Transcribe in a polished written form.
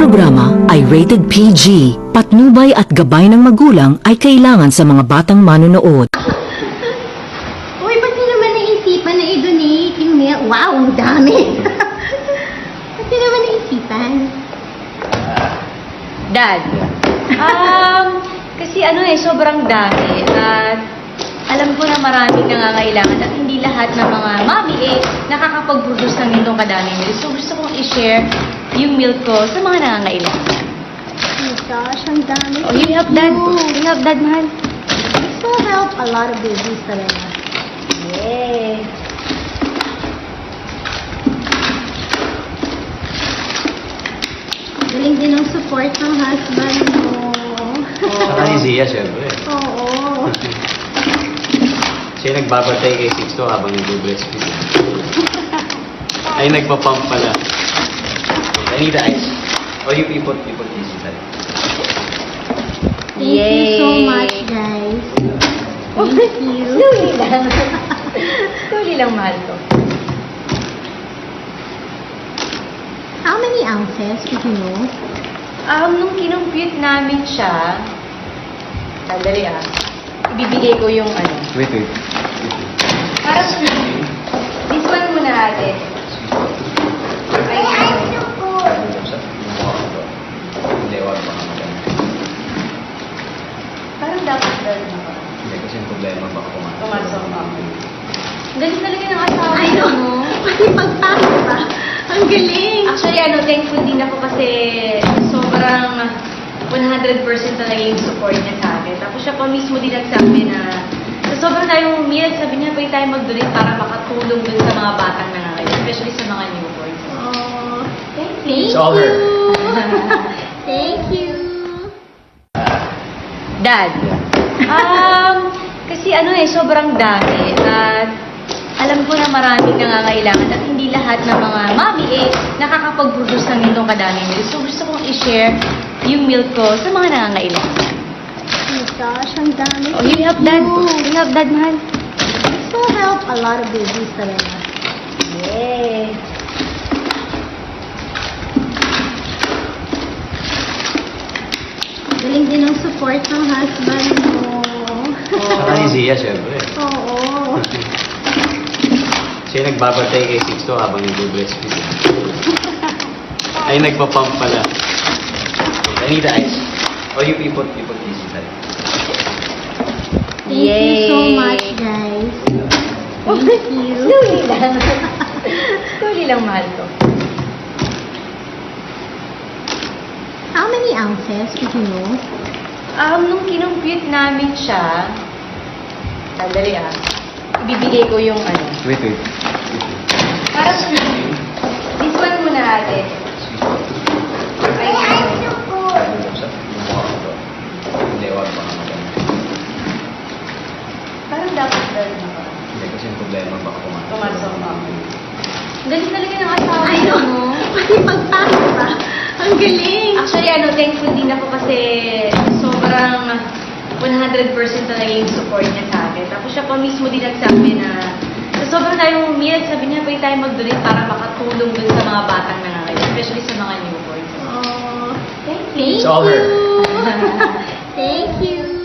programa ay rated PG. Patnubay at gabay ng magulang ay kailangan sa mga batang manonood. Uy, ba't nyo naman naisipan na i-donate yung milk? Wow, ang dami! Ba't nyo naman naisipan? Dad, kasi sobrang dami at alam ko na maraming nangangailangan at hindi lahat ng mga mami nakakapag-produce ng ganitong kadaming milk. So gusto kong i-share yung milk ko sa mga nangangailangan. Oh my gosh, ang dami. Oh, you help Dad. You help Dad, mahal. This will help a lot of babies talaga. Yay! Galing din ang support ng husband mo. Saka ni Zia, syempre. Oo. Siya nagbabantay kay Sixto habang nag-breastfeed. Ay, nagpa-pump pala. I need the ice. Oh, you put this inside. Thank you so much, guys. Thank you. Slowly lang. Slowly lang, mahal ko. How many ounces did you know? Nung kinumpute namin siya, sandali ibibigay ko yung Wait. Para this one muna ate. Parang dapat dahil na Hindi, kasi yung problema baka pumasok. pumasok ako. Ang galing talaga ng asawa I know. mo. Pati pagpasok pa. Ang galing. Actually, thankful din ako kasi sobrang 100% talaga yung support niya sa akin. Tapos siya pa mismo din nagsabi na sa sobrang tayong umiyak, sabi niya, pwede tayo mag-donate para makatulong dun sa mga batang nangangailangan, especially sa mga newborns. Oh, Thank thank It's all her. you. Thank you. Dad, kasi sobrang dami at alam ko na maraming nangangailangan at hindi lahat ng mga mami nakakapag-produce ng ganitong kadaming milk. So gusto kong i-share yung milk ko sa mga nangangailangan. Oh my gosh, ang dami. Oh, you help Dad. You help Dad, mahal. This will help a lot of babies talaga. Yay! Galing din ang support ng husband mo. Saka ni Zia, syempre. Oo. Siya nagbabantay kay Sixto habang nag-breastfeed. Ay, nagpa-pump pala. I need the ice. Oh, you put this inside. Thank you so much, guys. Thank you. Slowly lang. Slowly lang, mahal ko. How many ounces did you know? Nung kinumpute namin siya, sandali ibibigay ko yung Wait. Para this one muna ate. Hindi, wag baka maganda. Parang dapat dahil Hindi, kasi yung problema baka pumasok. pumasok ako. Ang galing talaga ng asawa I know. mo. Pati pagpasok pa. Ang galing. Actually, thankful din ako kasi sobrang 100% talaga yung support niya sa akin. Tapos siya pa mismo din nagsabi na sa sobrang tayong umiyak, sabi niya, pwede tayo mag-donate para makatulong dun sa mga batang nangangailangan, especially sa mga newborns. Oh, Thank you. It's all her. Thank you.